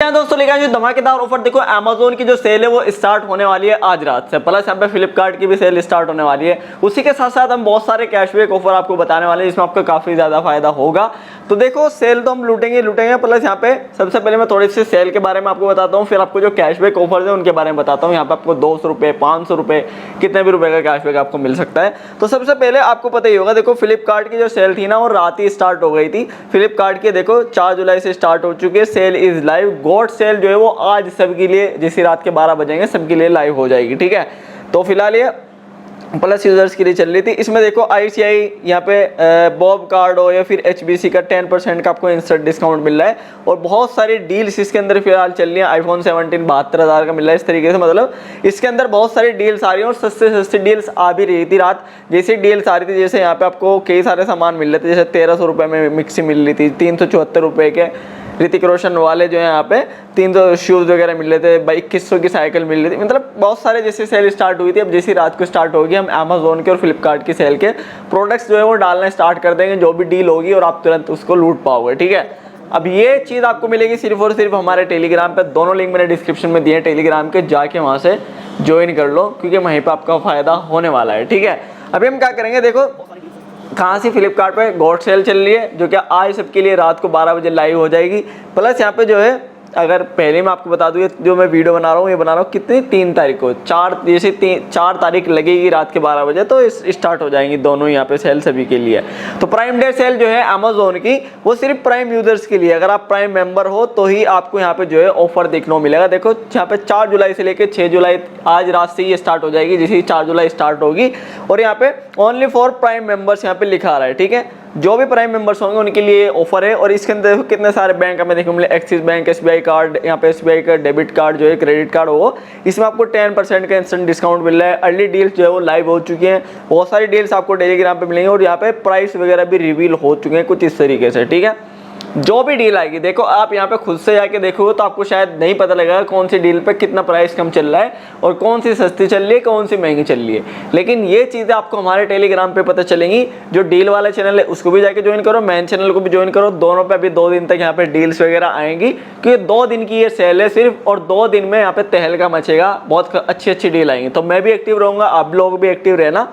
दोस्तों लेकर जो धमाकेदार ऑफर देखो अमेज़न की जो सेल है वो स्टार्ट होने वाली है आज रात से, प्लस यहाँ पे फ्लिपकार्ट की भी सेल स्टार्ट होने वाली है। उसी के साथ साथ हम बहुत सारे कैशबैक ऑफर आपको बताने वाले हैं जिसमें आपको काफी ज्यादा फायदा होगा। तो देखो सेल तो हम लूटेंगे प्लस यहाँ पे सबसे पहले मैं थोड़ी सी सेल के बारे में आपको बताता हूँ, फिर आपको जो कैशबैक ऑफर है उनके बारे में बताता हूँ। यहाँ पे आपको 200 रुपये 500 रुपये कितने भी रुपए का कैशबैक आपको मिल सकता है। तो सबसे पहले आपको पता ही होगा, देखो फ्लिपकार्ट की जो सेल थी ना वो रात ही स्टार्ट हो गई थी। फ्लिपकार्ट की देखो 4 जुलाई से स्टार्ट हो चुकी है, सेल इज लाइव। गोड सेल जो है वो आज सबके लिए जैसी रात के 12 बजेंगे सबके लिए लाइव हो जाएगी, ठीक है। तो फिलहाल ये प्लस यूजर्स के लिए चल रही थी। इसमें देखो आईसीआई यहाँ पे बॉब कार्ड हो या फिर एचबीसी का 10% का आपको इंस्टेंट डिस्काउंट मिल रहा है और बहुत सारी डील्स इसके अंदर फिलहाल चल रही है। आईफोन 17 72,000 का मिल रहा है। इस तरीके से मतलब इसके अंदर बहुत सारी डील्स आ रही हैं और सस्ते सस्ते डील्स आ भी रही थी। रात जैसे डील्स आ रही थी, जैसे यहाँ पे आपको कई सारे सामान मिल रहे थे, जैसे 1300 रुपये में मिक्सी मिल रही थी, 374 रुपये के ऋतिक रोशन वाले जो है यहाँ पे 300 शूज़ वगैरह मिल रहे थे, 2100 की साइकिल मिल रही थी। मतलब बहुत सारे जैसे सेल स्टार्ट हुई थी। अब जैसी रात को स्टार्ट होगी हम अमेज़न के और फ्लिपकार्ट की सेल के प्रोडक्ट्स जो है वो डालना स्टार्ट कर देंगे, जो भी डील होगी, और आप तुरंत उसको लूट पाओगे, ठीक है। अब ये चीज़ आपको मिलेगी सिर्फ और सिर्फ हमारे टेलीग्राम पे। दोनों लिंक मैंने डिस्क्रिप्शन में दिए हैं टेलीग्राम के, जाके वहाँ से ज्वाइन कर लो क्योंकि वहीं पर आपका फ़ायदा होने वाला है, ठीक है। अभी हम क्या करेंगे, देखो कहाँ से फ्लिपकार्ट पे गॉड सेल चल रही है जो कि आज सबके लिए रात को 12 बजे लाइव हो जाएगी। प्लस यहाँ पे जो है अगर पहले मैं आपको बता दूँ, ये जो मैं वीडियो बना रहा हूँ ये बना रहा हूँ कितनी 3 तारीख को, 4 तारीख लगेगी रात के 12 बजे तो स्टार्ट हो जाएंगी दोनों यहाँ पे सेल सभी के लिए। तो प्राइम डे सेल जो है अमेज़न की वो सिर्फ प्राइम यूजर्स के लिए, अगर आप प्राइम मेंबर हो तो ही आपको यहाँ पे जो है ऑफर देखने को मिलेगा। देखो यहाँ पे 4 जुलाई से लेकर 6 जुलाई आज रात से ही स्टार्ट हो जाएगी, जैसे 4 जुलाई स्टार्ट होगी। और यहाँ पे ओनली फॉर प्राइम मेंबर्स यहाँ पे लिखा आ रहा है, ठीक है। जो भी प्राइम मेंबर्स होंगे उनके लिए ऑफर है। और इसके अंदर देखो कितने सारे बैंक हमें देखने को मिले, एक्सिस बैंक, एसबीआई कार्ड, यहाँ पे एसबीआई का डेबिट कार्ड जो है क्रेडिट कार्ड हो, इसमें आपको 10% का इंस्टेंट डिस्काउंट मिल रहा है। अर्ली डील्स जो है वो लाइव हो चुकी हैं, बहुत सारी डील्स आपको टेलीग्राम पे मिलेंगी और यहाँ पे प्राइस वगैरह भी रिवील हो चुके हैं कुछ इस तरीके से, ठीक है। जो भी डील आएगी देखो आप यहाँ पे खुद से जाके देखोगे तो आपको शायद नहीं पता लगेगा कौन सी डील पे कितना प्राइस कम चल रहा है और कौन सी सस्ती चल रही है कौन सी महंगी चल रही है। लेकिन ये चीज़ें आपको हमारे टेलीग्राम पे पता चलेंगी। जो डील वाला चैनल है उसको भी जाके ज्वाइन करो, मेन चैनल को भी ज्वाइन करो, दोनों पे अभी 2 दिन तक यहाँ पे डील्स वगैरह आएंगी क्योंकि 2 दिन की ये सेल है सिर्फ, और 2 दिन में यहाँ पे तहलका मचेगा, बहुत अच्छी अच्छी डील आएंगी। तो मैं भी एक्टिव रहूँगा, आप लोग भी एक्टिव रहना,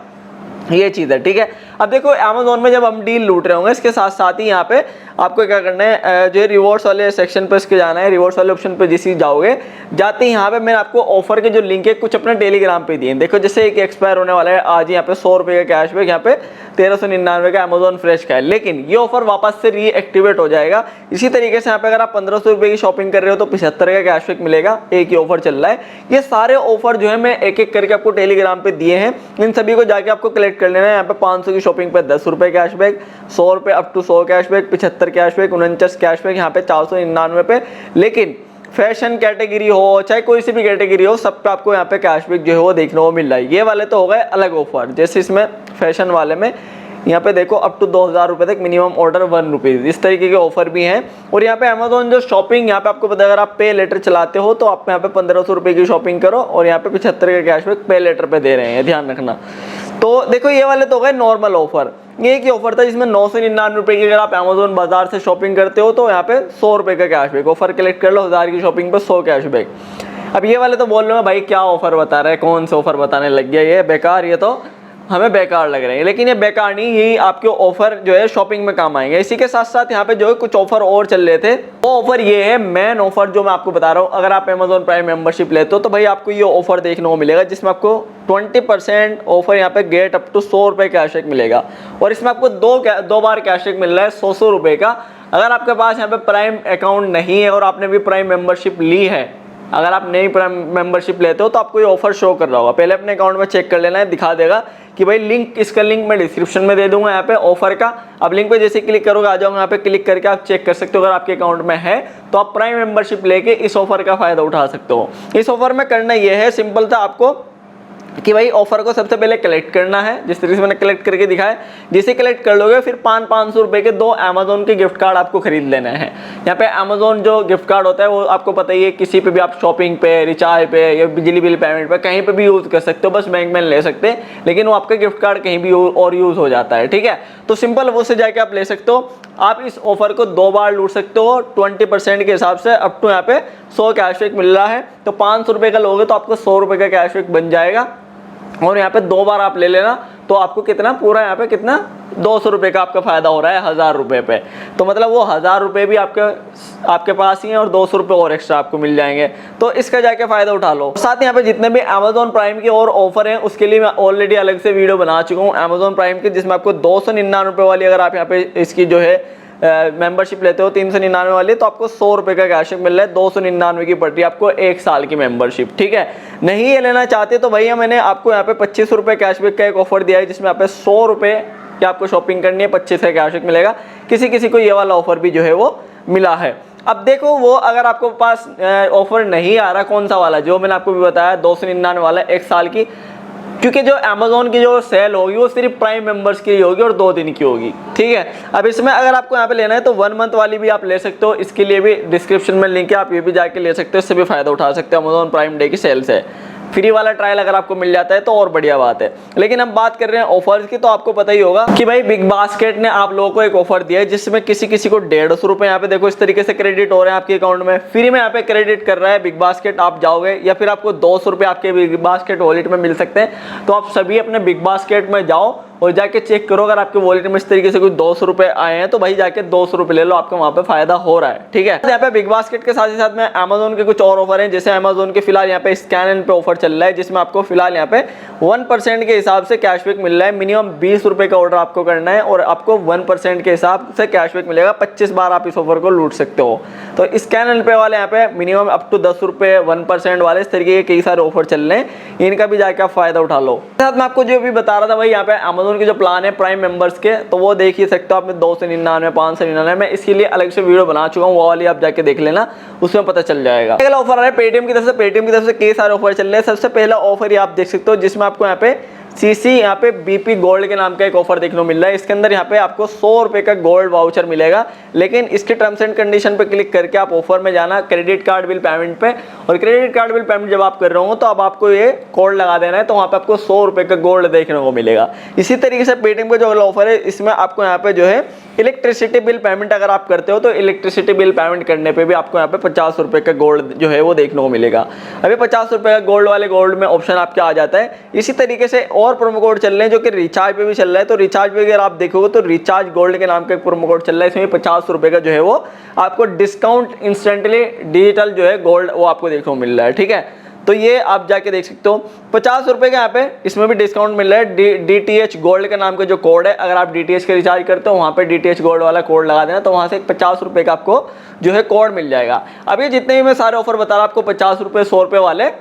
ये चीज़ है, ठीक है। अब देखो अमेज़न में जब हम डील लूट रहे होंगे इसके साथ साथ ही यहाँ पे आपको क्या करना है, जो रिवॉर्ड्स वाले सेक्शन पर इसके जाना है। रिवॉर्ड्स वाले ऑप्शन पे जैसे जाओगे जाते ही यहाँ पे मैंने आपको ऑफर के जो लिंक है कुछ अपने टेलीग्राम पे दिए। देखो जैसे एक एक्सपायर होने वाला है आज, यहाँ पे 100 रुपये का कैशबैक, यहाँ पे 1399 का अमेज़न फ्रेश का है, लेकिन ये ऑफर वापस से रीएक्टिवेट हो जाएगा। इसी तरीके से यहाँ पे अगर आप 1500 रुपये की शॉपिंग कर रहे हो तो 75 का कैशबैक मिलेगा। एक ही ऑफर चल रहा है। ये सारे ऑफर जो है मैं एक एक करके आपको टेलीग्राम पे दिए हैं, इन सभी को जाके आपको कलेक्ट कर लेना है। यहाँ पे 500 की शॉपिंग पे 10 रुपये कैशबैक, 100 रुपये up to 100 cashback, 75 cashback, 49 cashback, यहाँ पे 499 पे। लेकिन फैशन कैटेगरी हो चाहे कोई सी भी कैटेगरी हो, सब पे आपको यहाँ पे कैशबैक जो है वो देखने को मिल रहा है। ये वाले तो हो गए अलग ऑफर, जैसे इसमें फैशन वाले में यहाँ पे देखो अप टू 2000 रुपये तक मिनिमम ऑर्डर 1 रुपीज़, इस तरीके के ऑफर भी हैं। और यहाँ पे अमेज़न जो शॉपिंग यहाँ पे आपको पता है, अगर आप पे लेटर चलाते हो तो आप यहाँ पे 1500 रुपये की शॉपिंग करो और यहाँ पे 75 का कैशबैक पे लेटर पे दे रहे हैं, ध्यान रखना। तो देखो ये वाले तो गए नॉर्मल ऑफर। ये एक ऑफर था जिसमें 999 रुपये की अगर आप अमेज़न बाजार से शॉपिंग करते हो तो यहाँ पे 100 रुपये का कैशबैक ऑफर कलेक्ट कर लो, 1000 की शॉपिंग पे 100 कैशबैक। अब ये वाले तो बोल रहे हो भाई क्या ऑफर बता रहे हैं, कौन से ऑफर बताने लग गया, ये बेकार, ये तो हमें बेकार लग रहे हैं। लेकिन ये बेकार नहीं, यही आपके ऑफर जो है शॉपिंग में काम आएंगे। इसी के साथ साथ यहाँ पे जो है कुछ ऑफर और चल रहे थे, वो ऑफर ये है मेन ऑफर जो मैं आपको बता रहा हूँ। अगर आप अमेज़न प्राइम मेंबरशिप लेते हो तो भाई आपको ये ऑफर देखने को मिलेगा जिसमें आपको 20% ऑफर यहाँ पे गेट अप टू 100 रुपये कैशबैक मिलेगा। और इसमें आपको दो बार कैशबैक मिल रहा है 100 रुपये का। अगर आपके पास यहाँ पे प्राइम अकाउंट नहीं है और आपने भी प्राइम मेंबरशिप ली है, अगर आप नई प्राइम मेंबरशिप लेते हो तो आपको ये ऑफर शो कर रहा होगा। पहले अपने अकाउंट में चेक कर लेना है, दिखा देगा कि भाई लिंक, इसका लिंक मैं डिस्क्रिप्शन में दे दूंगा यहाँ पे ऑफर का। अब लिंक पे जैसे क्लिक करोगे आ जाओगे, यहाँ पे क्लिक करके आप चेक कर सकते हो। अगर आपके अकाउंट में है तो आप प्राइम मेंबरशिप लेके इस ऑफर का फायदा उठा सकते हो। इस ऑफर में करना ये है, सिंपल था आपको कि भाई ऑफर को सबसे पहले कलेक्ट करना है, जिस तरीके से मैंने कलेक्ट करके दिखाया। जैसे कलेक्ट कर लोगे फिर 500 रुपये के 2 अमेज़न के गिफ्ट कार्ड आपको खरीद लेना है। यहाँ पे अमेज़न जो गिफ्ट कार्ड होता है वो आपको पता ही है, किसी पे भी आप शॉपिंग पे, रिचार्ज पे या बिजली बिल पेमेंट पे कहीं पे भी यूज़ कर सकते हो, बस बैंक में ले सकते हैं, लेकिन वो आपका गिफ्ट कार्ड कहीं भी और यूज़ हो जाता है, ठीक है। तो सिंपल वो से जाके आप ले सकते हो। आप इस ऑफर को 2 बार लूट सकते हो 20% के हिसाब से। अप टू यहाँ पे 100 कैशबैक मिल रहा है, तो 500 रुपये का लोगे तो आपको 100 रुपये का कैशबैक बन जाएगा। और यहाँ पे 2 बार आप ले लेना तो आपको कितना पूरा यहाँ पे कितना 200 रुपये का आपका फायदा हो रहा है 1000 रुपये पे। तो मतलब वो 1000 रुपये भी आपके पास ही है और 200 रुपये और एक्स्ट्रा आपको मिल जाएंगे, तो इसका जाके फायदा उठा लो। साथ ही यहाँ पे जितने भी Amazon प्राइम के और ऑफर हैं उसके लिए मैं ऑलरेडी अलग से वीडियो बना चुका हूँ Amazon प्राइम की, जिसमें आपको 299 रुपये वाली अगर आप यहाँ पे इसकी जो है मेंबरशिप लेते हो 399 वाली, तो आपको 100 रुपये का कैशबैक मिल रहा है। 299 की पड़ रही है आपको 1 साल की मेंबरशिप, ठीक है। नहीं ये लेना चाहते तो भैया मैंने आपको यहाँ पे 25 रुपये कैशबैक का एक ऑफर दिया है, जिसमें यहाँ पे 100 रुपये की आपको शॉपिंग करनी है, 25 का कैशबैक मिलेगा। किसी किसी को ये वाला ऑफर भी जो है वो मिला है। अब देखो वो अगर आपको पास ऑफर नहीं आ रहा, कौन सा वाला जो मैंने आपको भी बताया 299 वाला 1 साल की, क्योंकि जो Amazon की जो सेल होगी वो सिर्फ प्राइम मेंबर्स की होगी और 2 दिन की होगी, ठीक है। अब इसमें अगर आपको यहाँ पे लेना है तो 1 मंथ वाली भी आप ले सकते हो, इसके लिए भी डिस्क्रिप्शन में लिंक है, आप ये भी जाके ले सकते हो, इससे भी फायदा उठा सकते हो Amazon प्राइम डे की सेल से। फ्री वाला ट्रायल अगर आपको मिल जाता है तो और बढ़िया बात है। लेकिन हम बात कर रहे हैं ऑफर्स की, तो आपको पता ही होगा कि भाई बिग बास्केट ने आप लोगों को एक ऑफर दिया है, जिसमें किसी किसी को 150 रुपये यहाँ पे देखो इस तरीके से क्रेडिट हो रहे हैं आपके अकाउंट में, फ्री में यहाँ पे क्रेडिट कर रहा है बिग बास्केट। आप जाओगे या फिर आपको 200 रुपये आपके बिग बास्केट वॉलेट में मिल सकते हैं, तो आप सभी अपने बिग बास्केट में जाओ और जाके चेक करो, अगर आपके वॉलेट में इस तरीके से कोई 200 रुपये आए हैं तो भाई जाके 200 रुपये ले लो, आपको वहाँ पे फायदा हो रहा है, ठीक है। यहाँ पे बिग बास्केट के साथ ही साथ में Amazon के कुछ और ऑफर हैं, जैसे Amazon के फिलहाल यहाँ पे स्कैन एंड पे ऑफर चल रहा है, जिसमें आपको फिलहाल यहाँ पे 1% के हिसाब से कैशबैक मिल रहा है। मिनिमम 20 रुपये का ऑर्डर आपको करना है और आपको 1% के हिसाब से कैशबैक मिलेगा। 25 बार आप इस ऑफर को लूट सकते हो। तो स्कैन एंड पे वाले यहाँ पे मिनिमम अप टू 10 रुपये 1% वाले, इस तरीके के कई सारे ऑफर चल रहे हैं, इनका भी जाके आप फायदा उठा लो। साथ में आपको जो भी बता रहा था भाई यहाँ पे Amazon के जो प्लान है प्राइम मेंबर्स के, तो वो देख ही सकते हो आप 299 599, मैं इसके लिए अलग से वीडियो बना चुका हूँ, वो वाली आप जाके देख लेना, उसमें पता चल जाएगा। अगला ऑफर आ रहा है पेटीएम की तरफ से। पेटीएम की तरफ से कई सारे ऑफर चल रहे हैं। सबसे पहला ऑफर ये आप देख सकते हो, जिसमें आपको यहाँ पे सीसी यहाँ पे बीपी गोल्ड के नाम का एक ऑफर देखने को मिल रहा है। इसके अंदर यहाँ पे आपको 100 रुपये का गोल्ड वाउचर मिलेगा, लेकिन इसके टर्म्स एंड कंडीशन पे क्लिक करके आप ऑफर में जाना क्रेडिट कार्ड बिल पेमेंट पे, और क्रेडिट कार्ड बिल पेमेंट जब आप कर रहे हो तो अब आपको ये कोड लगा देना है, तो वहाँ पे आपको 100 रुपये का गोल्ड देखने को मिलेगा। इसी तरीके से पेटीएम का जो अगला ऑफर है, इसमें आपको यहाँ पे जो है इलेक्ट्रिसिटी बिल पेमेंट अगर आप करते हो तो इलेक्ट्रिसिटी बिल पेमेंट करने पे भी आपको यहाँ पे 50 रुपये का गोल्ड जो है वो देखने को मिलेगा। अभी 50 रुपये का गोल्ड वाले गोल्ड में ऑप्शन आपके आ जाता है। इसी तरीके से और प्रोमो कोड चल रहे हैं जो कि रिचार्ज पे भी चल रहा है, तो रिचार्ज पे अगर आप देखोगे तो रिचार्ज गोल्ड के नाम का एक प्रोमो कोड चल रहा है, इसमें 50 रुपये का जो है वो आपको डिस्काउंट इंस्टेंटली डिजिटल जो है गोल्ड वो आपको देखने को मिल रहा है, ठीक है। तो ये आप जाके देख सकते हो 50 रुपये का यहाँ पे इसमें भी डिस्काउंट मिल रहा है। DTH गोल्ड के नाम का जो कोड है, अगर आप DTH का रिचार्ज करते हो वहाँ पे DTH गोल्ड वाला कोड लगा देना, तो वहाँ से 50 रुपये का आपको जो है कोड मिल जाएगा। अब ये जितने भी मैं सारे ऑफर बता रहा हूँ आपको 50 रुपये 100 रुपये वाले,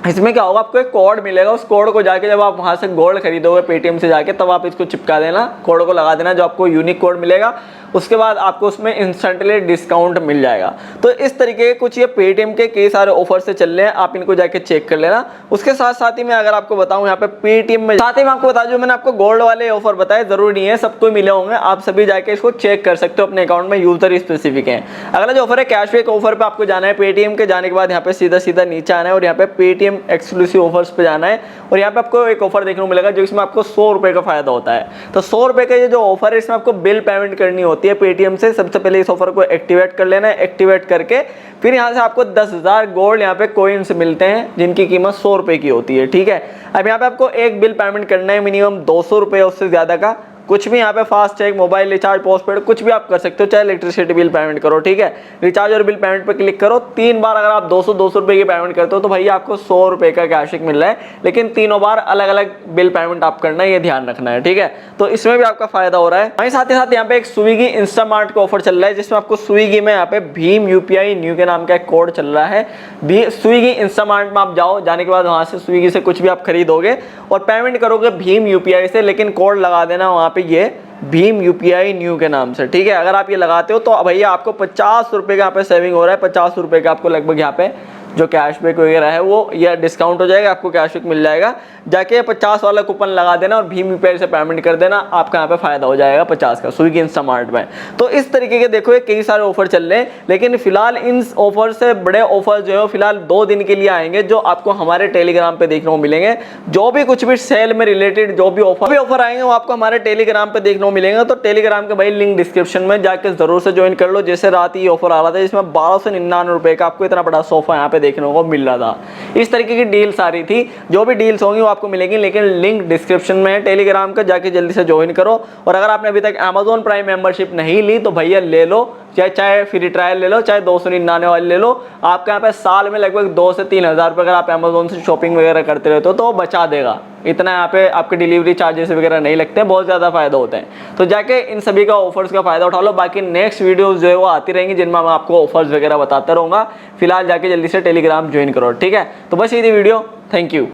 इसमें क्या होगा आपको एक कोड मिलेगा। उस कोड को जाके जब आप वहाँ से गोल्ड खरीदोगे पेटीएम से जाके, तब आप इसको चिपका देना, कोड को लगा देना, जो आपको यूनिक कोड मिलेगा, उसके बाद आपको उसमें इंस्टेंटली डिस्काउंट मिल जाएगा। तो इस तरीके के कुछ ये पेटीएम के कई सारे ऑफर से चल रहे हैं, आप इनको जाके चेक कर लेना। उसके साथ साथ ही मैं अगर आपको बताऊं यहाँ पे पेटीएम में, साथ ही मैं आपको बता दूं मैंने आपको गोल्ड वाले ऑफर बताए, जरूरी नहीं है सबको मिले होंगे, आप सभी जाके इसको चेक कर सकते हो अपने अकाउंट में, यूजर स्पेसिफिक है। अगला जो ऑफर है कैशबैक ऑफर पे आपको जाना है। पेटीएम के जाने के बाद यहाँ पे सीधा सीधा नीचे आना है और यहाँ पे पेटीएम एक्सक्लूसिव ऑफर्स पे जाना है, और यहाँ पे आपको एक ऑफर देखने को मिलेगा जो इसमें आपको 100 रुपये का फायदा होता है। तो 100 रुपये का ये जो ऑफर है, इसमें आपको बिल पेमेंट करनी होती है पेटीएम से। सबसे पहले इस ऑफर को एक्टिवेट कर लेना है। एक्टिवेट करके फिर यहाँ से आपको 10,000 गोल्ड यहाँ पे कॉइन्स मिलते हैं, जिनकी कीमत 100 रुपये की होती है, ठीक है। अब यहाँ पे आपको एक बिल पेमेंट करना है मिनिमम 200 रुपये, उससे ज्यादा का कुछ भी यहाँ पे फास्टैग, मोबाइल रिचार्ज, पोस्टपेड कुछ भी आप कर सकते हो, चाहे इलेक्ट्रिसिटी बिल पेमेंट करो, ठीक है। रिचार्ज और बिल पेमेंट पे क्लिक करो। 3 बार अगर आप 200 रुपये की पेमेंट करते हो तो भाई आपको 100 रुपये का कैशबैक मिल रहा है, लेकिन तीनों बार अलग अलग बिल पेमेंट आप करना है, ये ध्यान रखना है, ठीक है। तो इसमें भी आपका फायदा हो रहा है। वहीं साथ ही साथ यहाँ पे एक स्विगी इंस्टामार्ट का ऑफर चल रहा है, जिसमें आपको स्विगी में यहाँ पे भीम UPI न्यू के नाम का एक कोड चल रहा है। स्विगी इंस्टामार्ट में आप जाओ, जाने के बाद वहां से स्विगी से कुछ भी आप खरीदोगे और पेमेंट करोगे भीम UPI से, लेकिन कोड लगा देना वहां पे ये भीम UPI न्यू के नाम से, ठीक है। अगर आप ये लगाते हो तो भैया आपको 50 रुपये का यहाँ पे सेविंग हो रहा है, 50 रुपये का आपको लगभग यहाँ पे जो कैशबैक वगैरह है वो या डिस्काउंट हो जाएगा, आपको कैशबैक मिल जाएगा। जाके 50 वाला कूपन लगा देना और भीम यूपीआई से पेमेंट कर देना, आपका यहाँ पे फायदा हो जाएगा 50 का स्विगी इंस्टामार्ट में। तो इस तरीके के देखो ये कई सारे ऑफर चल रहे हैं, लेकिन फिलहाल इन ऑफर से बड़े ऑफर जो है फिलहाल 2 दिन के लिए आएंगे, जो आपको हमारे टेलीग्राम पे देखने को मिलेंगे। जो भी कुछ भी सेल में रिलेटेड जो भी ऑफर आएंगे वो आपको हमारे टेलीग्राम पे देखने को मिलेंगे। तो टेलीग्राम के भाई लिंक डिस्क्रिप्शन में जाके जरूर से ज्वाइन कर लो। जैसे रात ही ऑफर आ रहा था जिसमें 1299 रुपए का आपको इतना बड़ा सोफा यहाँ पे देखने को मिल रहा था। इस तरीके की डील्स आ रही थी, जो भी डील्स होंगी वो आपको मिलेंगी, लेकिन लिंक डिस्क्रिप्शन में है टेलीग्राम का, जाके जल्दी से ज्वाइन करो। और अगर आपने अभी तक अमेजॉन प्राइम मेंबरशिप नहीं ली तो भैया ले लो, चाहे फ्री ट्रायल ले लो, चाहे 299 वाली ले लो। आपके यहाँ पे साल में लगभग 2 से 3 हज़ार रुपये अगर आप अमेजोन से शॉपिंग वगैरह करते रहते हो तो बचा देगा। इतना यहाँ पे आपके डिलीवरी चार्जेस वगैरह नहीं लगते हैं, बहुत ज़्यादा फायदा होता है। तो जाके इन सभी का ऑफर्स का फायदा उठा लो। बाकी नेक्स्ट वीडियोस जो है वो आती रहेंगी जिनमें मैं आपको ऑफर्स वगैरह बताता रहूँगा। फिलहाल जाके जल्दी से टेलीग्राम ज्वाइन करो, ठीक है। तो बस यही वीडियो, थैंक यू।